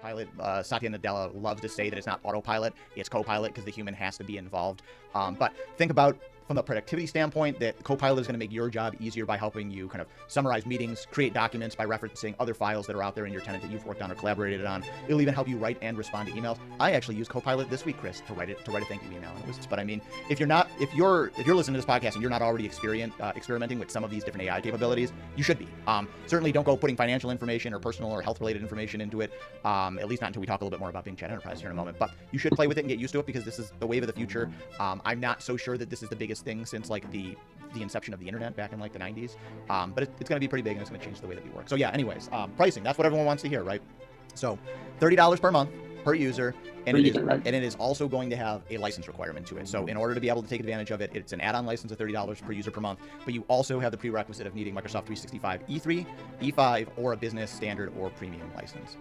Copilot. Satya Nadella loves to say that it's not autopilot, it's Copilot, because the human has to be involved. But think about, from a productivity standpoint, that Copilot is going to make your job easier by helping you kind of summarize meetings, create documents by referencing other files that are out there in your tenant that you've worked on or collaborated on. It'll even help you write and respond to emails. I actually used Copilot this week, Chris, to write a thank you email. But I mean, if you're listening to this podcast and you're not already experimenting with some of these different AI capabilities, you should be. Certainly don't go putting financial information or personal or health related information into it. At least not until we talk a little bit more about being chat enterprise here in a moment. But you should play with it and get used to it, because this is the wave of the future. I'm not so sure that this is the biggest thing since like the inception of the internet back in like the 90s, but it's going to be pretty big, and it's going to change the way that we work. So yeah, anyways, pricing, that's what everyone wants to hear, right? So $30 per month per user, and it is also going to have a license requirement to it. So in order to be able to take advantage of it, it's an add-on license of $30 per user per month, but you also have the prerequisite of needing Microsoft 365 E3, E5, or a business standard or premium license.